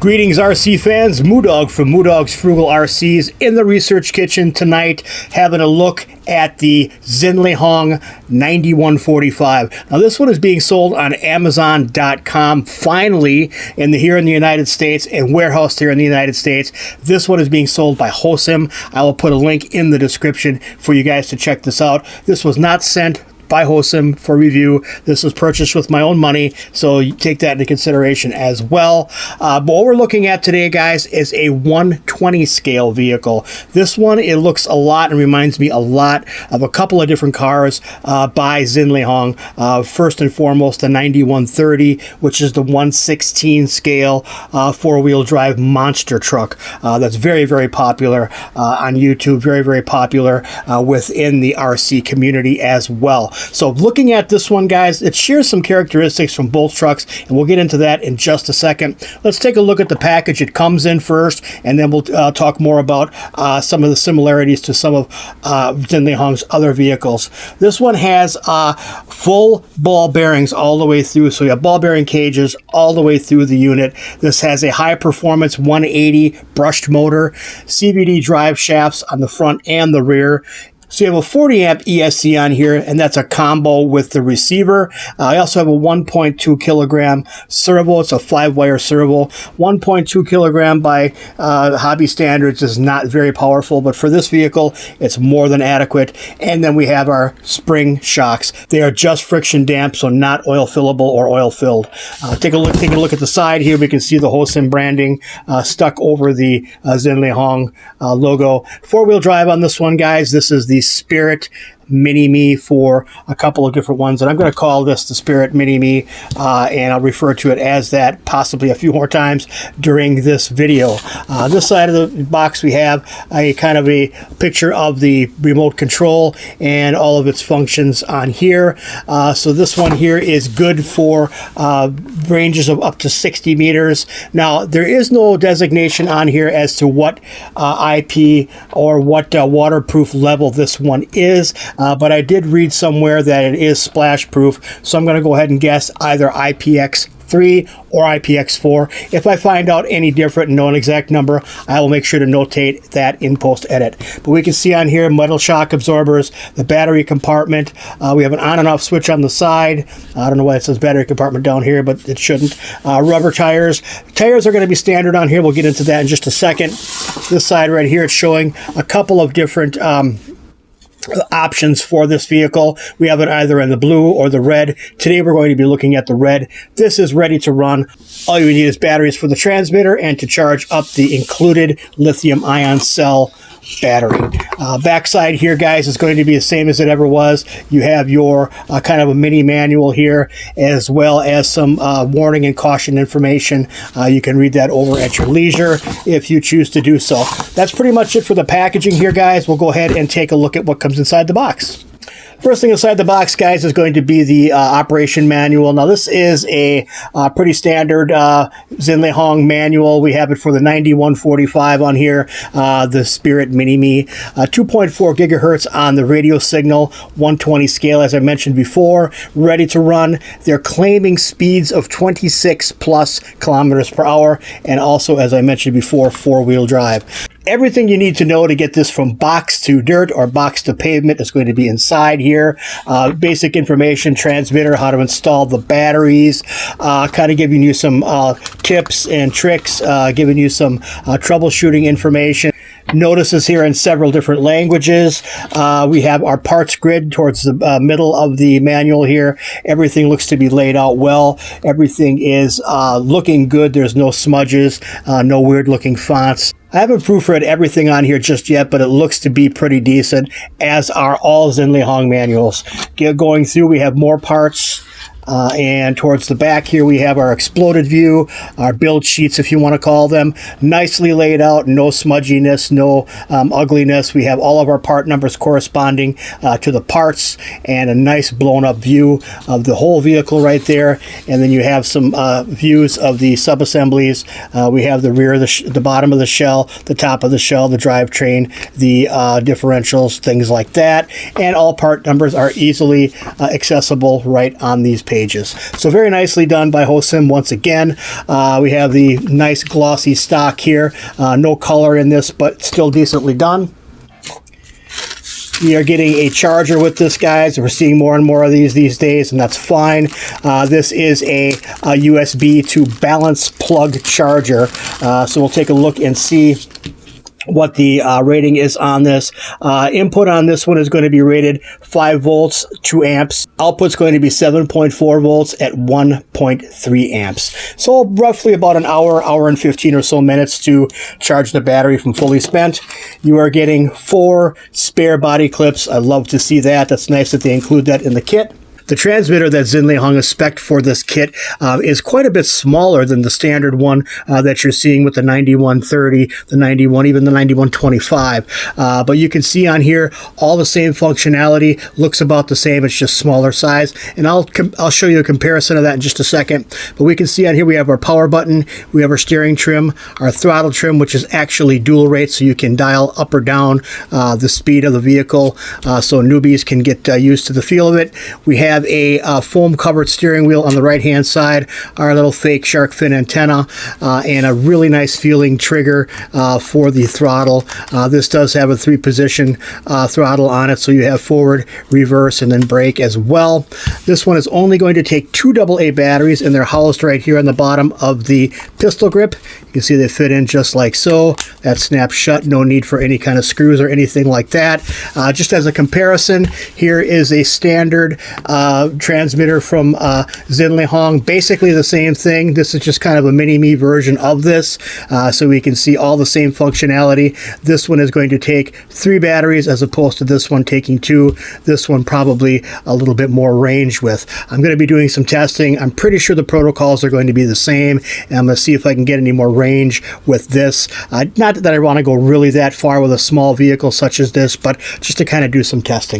Greetings, RC fans. Moodog from Moodog's Frugal RCs in the research kitchen tonight, having a look at the Xinlehong 9145. Now, this one is being sold on Amazon.com finally here in the United States and warehoused here in the United States. This one is being sold by Hosim. I will put a link in the description for you guys to check this out. This was not sent by Hosim for review. This was purchased with my own money, so you take that into consideration as well. But what we're looking at today, guys, is a 120 scale vehicle. This one, it looks a lot and reminds me a lot of a couple of different cars by Xinlehong. First and foremost, the 9130, which is the 116 scale four-wheel drive monster truck. That's very, very popular on YouTube, very, very popular within the RC community as well. So looking at this one, guys, it shares some characteristics from both trucks, and we'll get into that in just a second. Let's take a look at the package it comes in first, and then we'll talk more about some of the similarities to some of Xinlehong's other vehicles. This one has full ball bearings all the way through, so you have ball bearing cages all the way through the unit. This has a high performance 180 brushed motor, CVD drive shafts on the front and the rear. So you have a 40 amp ESC on here, and that's a combo with the receiver. I also have a 1.2 kilogram servo. It's a 5-wire servo. 1.2 kilogram by hobby standards is not very powerful, but for this vehicle, it's more than adequate. And then we have our spring shocks. They are just friction damp, so not oil fillable or oil filled. Take a look at the side here. We can see the Hosim branding stuck over the Xinlehong logo. 4-wheel drive on this one, guys. This is the Spirit Mini-Me for a couple of different ones, and I'm going to call this the Spirit Mini-Me, and I'll refer to it as that possibly a few more times during this video. This side of the box, we have a kind of a picture of the remote control and all of its functions on here. So this one here is good for ranges of up to 60 meters. Now, there is no designation on here as to what IP or what waterproof level this one is. But I did read somewhere that it is splash proof, so I'm going to go ahead and guess either IPX3 or IPX4. If I find out any different and know an exact number, I will make sure to notate that in post edit. But we can see on here metal shock absorbers, the battery compartment. We have an on and off switch on the side. I don't know why it says battery compartment down here, but it shouldn't. Rubber tires. Tires are going to be standard on here. We'll get into that in just a second. This side right here, it's showing a couple of different options for this vehicle. We have it either in the blue or the red. Today we're going to be looking at the red. This is ready to run. All you need is batteries for the transmitter and to charge up the included lithium ion cell battery. Backside here, guys, is going to be the same as it ever was. You have your kind of a mini manual here, as well as some warning and caution information. You can read that over at your leisure if you choose to do so. That's pretty much it for the packaging here, guys. We'll go ahead and take a look at what comes inside the box. First thing inside the box, guys, is going to be the operation manual. Now, this is a pretty standard Xinlehong manual. We have it for the 9145 on here, the Spirit Mini-Me. 2.4 gigahertz on the radio signal, 120 scale, as I mentioned before, ready to run. They're claiming speeds of 26 plus kilometers per hour, and also, as I mentioned before, 4-wheel drive. Everything you need to know to get this from box to dirt or box to pavement is going to be inside here. Basic information, transmitter, how to install the batteries, kind of giving you some tips and tricks, giving you some troubleshooting information. Notices here in several different languages. We have our parts grid towards the middle of the manual here. Everything looks to be laid out well. Everything is looking good. There's no smudges, no weird looking fonts. I haven't proofread everything on here just yet, but it looks to be pretty decent, as are all Xinlehong manuals. Going through, we have more parts. And towards the back here, we have our exploded view, our build sheets, if you want to call them, nicely laid out, no smudginess, no ugliness. We have all of our part numbers corresponding to the parts, and a nice blown up view of the whole vehicle right there. And then you have some views of the sub-assemblies. We have the rear, the bottom of the shell, the top of the shell, the drivetrain, the differentials, things like that. And all part numbers are easily accessible right on these pages. pages. So very nicely done by Hosim once again. We have the nice glossy stock here. No color in this, but still decently done. We are getting a charger with this, guys. We're seeing more and more of these days, and that's fine. This is a USB to balance plug charger. So we'll take a look and see what the rating is on this. Input on this one is going to be rated 5 volts, 2 amps. Output's going to be 7.4 volts at 1.3 amps. So roughly about an hour and 15 or so minutes to charge the battery from fully spent. You are getting 4 spare body clips. I love to see that. That's nice that they include that in the kit. The transmitter that Xinlehong has spec'd for this kit is quite a bit smaller than the standard one that you're seeing with the 9130, the 91, even the 9125. But you can see on here all the same functionality, looks about the same, it's just smaller size. And I'll show you a comparison of that in just a second. But we can see on here we have our power button, we have our steering trim, our throttle trim, which is actually dual rate, so you can dial up or down the speed of the vehicle, so newbies can get used to the feel of it. We have a foam covered steering wheel on the right hand side, our little fake shark fin antenna, and a really nice feeling trigger for the throttle. This does have a 3-position throttle on it, so you have forward, reverse, and then brake as well. This one is only going to take 2 AA batteries, and they're housed right here on the bottom of the pistol grip. You can see they fit in just like so. That snaps shut, no need for any kind of screws or anything like that. Just as a comparison, here is a standard transmitter from Xinlehong. Basically the same thing. This is just kind of a mini-me version of this, so we can see all the same functionality. This one is going to take 3 batteries as opposed to this one taking 2. This one probably a little bit more range with. I'm going to be doing some testing. I'm pretty sure the protocols are going to be the same, and I'm going to see if I can get any more range with this. Not that I want to go really that far with a small vehicle such as this, but just to kind of do some testing.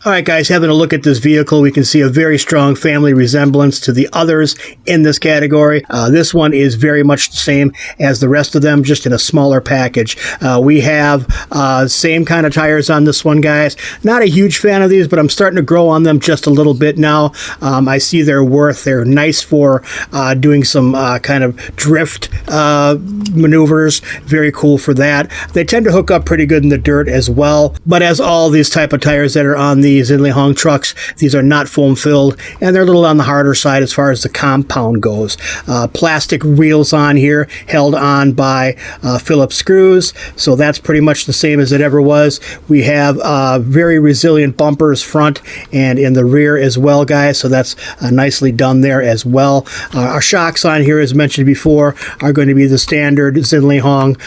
All right, guys, having a look at this vehicle, we can see a very strong family resemblance to the others in this category. This one is very much the same as the rest of them, just in a smaller package. We have same kind of tires on this one, guys. Not a huge fan of these, but I'm starting to grow on them just a little bit now. I see their worth. They're nice for doing some kind of drift maneuvers. Very cool for that. They tend to hook up pretty good in the dirt as well. But as all these type of tires that are on the Xinlehong trucks, these are not foam filled, and they're a little on the harder side as far as the compound goes. Plastic wheels on here, held on by Phillips screws, so that's pretty much the same as it ever was. We have very resilient bumpers front and in the rear as well, guys, so that's nicely done there as well. Our shocks on here, as mentioned before, are going to be the standard Xinlehong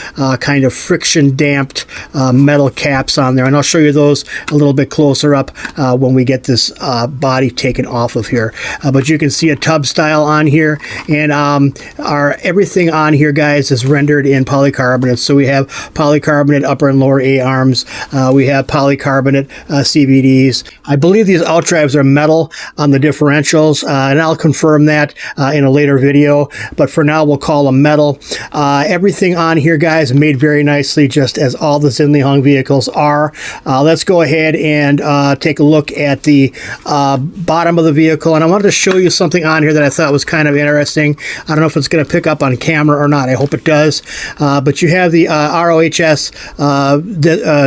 kind of friction damped metal caps on there, and I'll show you those a little bit closer up when we get this body taken off of here. But you can see a tub style on here, and our everything on here, guys, is rendered in polycarbonate. So we have polycarbonate upper and lower A arms. We have polycarbonate CVDs. I believe these outdrives are metal on the differentials, and I'll confirm that in a later video. But for now, we'll call them metal. Everything on here, guys, made very nicely, just as all the Xinlehong vehicles are. Let's go ahead and take a look at the bottom of the vehicle, and I wanted to show you something on here that I thought was kind of interesting. I don't know if it's going to pick up on camera or not. I hope it does. But you have the ROHS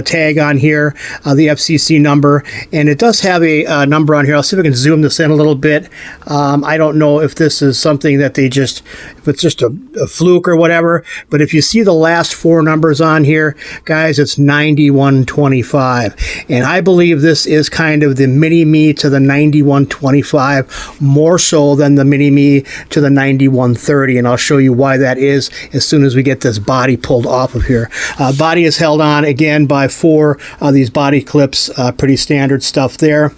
tag on here, the FCC number, and it does have a number on here. I'll see if I can zoom this in a little bit. I don't know if this is something that they just, if it's just a fluke or whatever, but if you see the last 4 numbers on here, guys, it's 9125, and I believe this is kind of the mini-me to the 9125, more so than the mini-me to the 9130, and I'll show you why that is as soon as we get this body pulled off of here. Body is held on again by 4 of these body clips, pretty standard stuff there.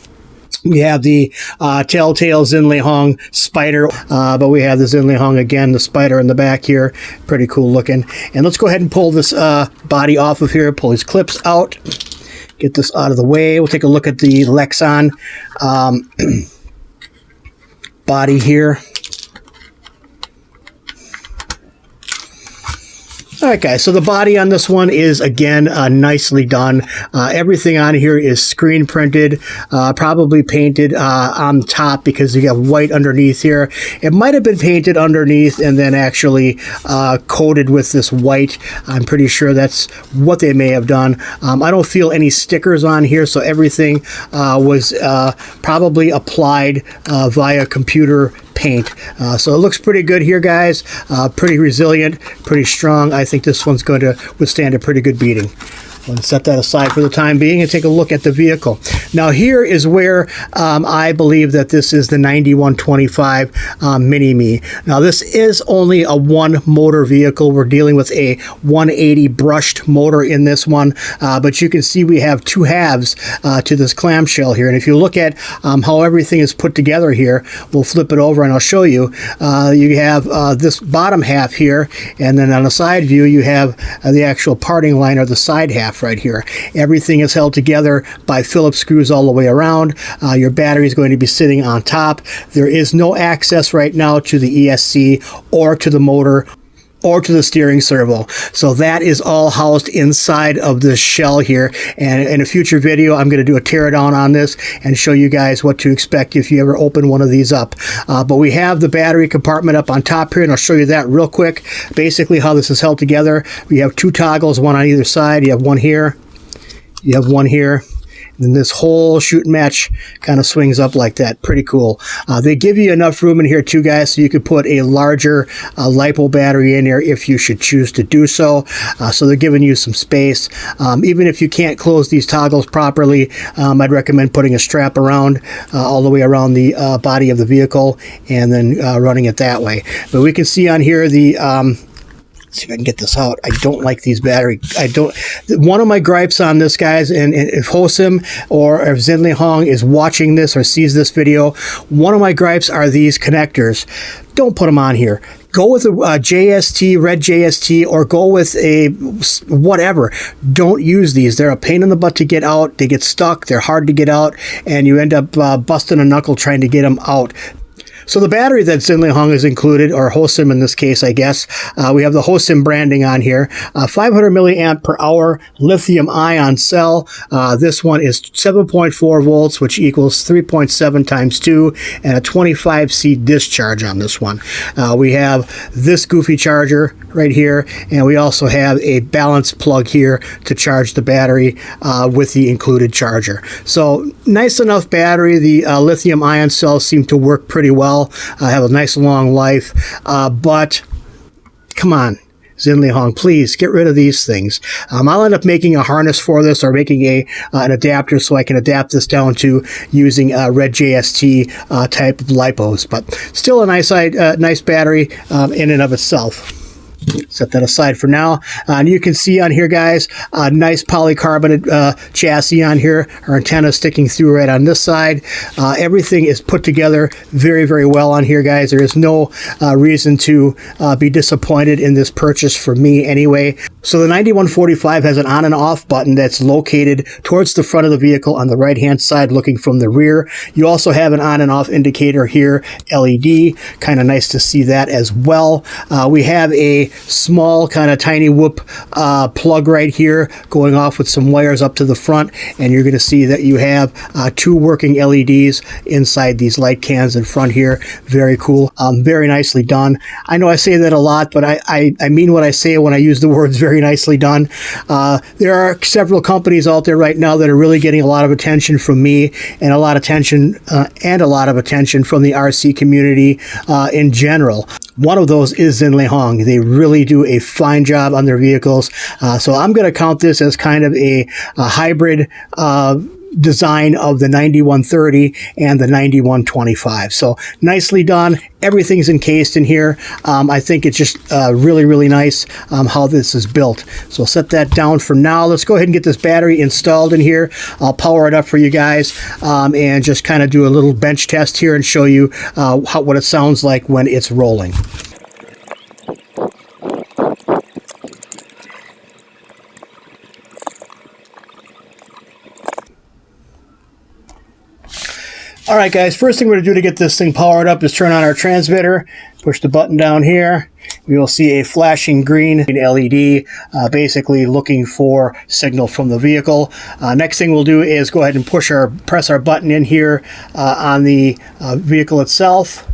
We have the Telltale Xinlehong Spider, but we have the Xinlehong again, the Spider in the back here. Pretty cool looking. And let's go ahead and pull this body off of here, pull these clips out. Get this out of the way. We'll take a look at the Lexan body here. All right, guys, so the body on this one is, again, nicely done. Everything on here is screen printed, probably painted on top because you got white underneath here. It might have been painted underneath and then actually coated with this white. I'm pretty sure that's what they may have done. I don't feel any stickers on here, so everything was probably applied via computer paint. So it looks pretty good here, guys. Pretty resilient, pretty strong. I think this one's going to withstand a pretty good beating. I'm going to set that aside for the time being and take a look at the vehicle. Now here is where I believe that this is the 9125 Mini-Me. Now this is only a one motor vehicle. We're dealing with a 180 brushed motor in this one, but you can see we have two halves to this clamshell here. And if you look at how everything is put together here, we'll flip it over and I'll show you. You have this bottom half here, and then on the side view you have the actual parting line, or the side half right here. Everything is held together by Phillips screws all the way around. Your battery is going to be sitting on top. There is no access right now to the ESC or to the motor or to the steering servo. So that is all housed inside of this shell here. And in a future video, I'm going to do a teardown on this and show you guys what to expect if you ever open one of these up. But we have the battery compartment up on top here, and I'll show you that real quick. Basically how this is held together. We have two toggles, one on either side. You have one here, you have one here. And this whole shoot and match kind of swings up like that. Pretty cool. They give you enough room in here too, guys, so you could put a larger LiPo battery in there if you should choose to do so. So they're giving you some space. Even if you can't close these toggles properly, I'd recommend putting a strap around all the way around the body of the vehicle and then running it that way. But we can see on here the see if I can get this out. I don't like these battery. One of my gripes on this, guys, and if Hosim or if Xinlehong is watching this or sees this video, one of my gripes are these connectors. Don't put them on here. Go with a JST, red JST, or go with a whatever. Don't use these. They're a pain in the butt to get out. They get stuck. They're hard to get out, and you end up busting a knuckle trying to get them out. So the battery that Xinlehong is included, or Hosim in this case, I guess, we have the Hosim branding on here. 500 milliamp per hour lithium ion cell. This one is 7.4 volts, which equals 3.7 times 2, and a 25C discharge on this one. We have this goofy charger right here, and we also have a balance plug here to charge the battery with the included charger. So nice enough battery. The lithium ion cells seem to work pretty well. Have a nice long life, but come on, Xinlehong, please get rid of these things. I'll end up making a harness for this, or making an adapter so I can adapt this down to using red JST type of LiPos, but still a nice battery in and of itself. Set that aside for now. And you can see on here, guys, a nice polycarbonate chassis on here. Our antenna sticking through right on this side. Everything is put together very, very well on here, guys. There is no reason to be disappointed in this purchase for me anyway. So the 9145 has an on and off button that's located towards the front of the vehicle on the right hand side looking from the rear. You also have an on and off indicator here, LED. Kind of nice to see that as well. We have a small kind of tiny whoop plug right here going off with some wires up to the front, and you're going to see that you have two working LEDs inside these light cans in front here. Very cool. Very nicely done. I know I say that a lot, but I mean what I say when I use the words very nicely done. There are several companies out there right now that are really getting a lot of attention from me, and a lot of attention from the RC community in general. One of those is Xinlehong. They really do a fine job on their vehicles. So I'm going to count this as kind of a hybrid design of the 9130 and the 9125. So nicely done. Everything's encased in here. I think it's just really, really nice how this is built. So I'll set that down for now. Let's go ahead and get this battery installed in here. I'll power it up for you guys and just kind of do a little bench test here and show you what it sounds like when it's rolling. All right, guys, first thing we're going to do to get this thing powered up is turn on our transmitter. Push the button down here. We will see a flashing green LED, basically looking for signal from the vehicle. Next thing we'll do is go ahead and press our button in here on the vehicle itself.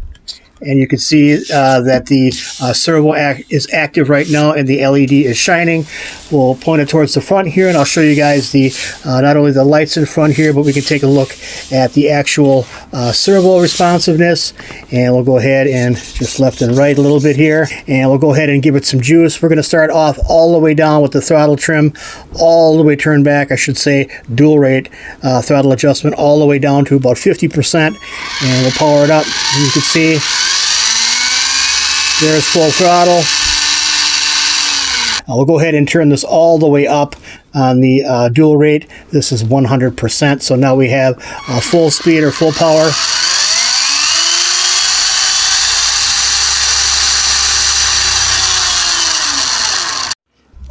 And you can see that the servo is active right now and the LED is shining. We'll point it towards the front here, and I'll show you guys the not only the lights in front here, but we can take a look at the actual servo responsiveness. And we'll go ahead and just left and right a little bit here, and we'll go ahead and give it some juice. We're going to start off all the way down with the throttle trim, all the way turned back, I should say, dual rate throttle adjustment, all the way down to about 50%. And we'll power it up, and you can see there's full throttle. We'll go ahead and turn this all the way up on the dual rate. This is 100%. So now we have full speed or full power.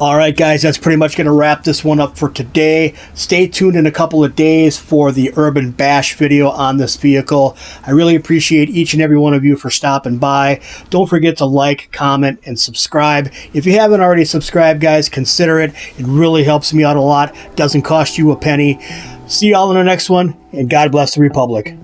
All right, guys, that's pretty much going to wrap this one up for today. Stay tuned in a couple of days for the Urban Bash video on this vehicle. I really appreciate each and every one of you for stopping by. Don't forget to like, comment, and subscribe. If you haven't already subscribed, guys, consider it. It really helps me out a lot. Doesn't cost you a penny. See y'all in the next one, and God bless the Republic.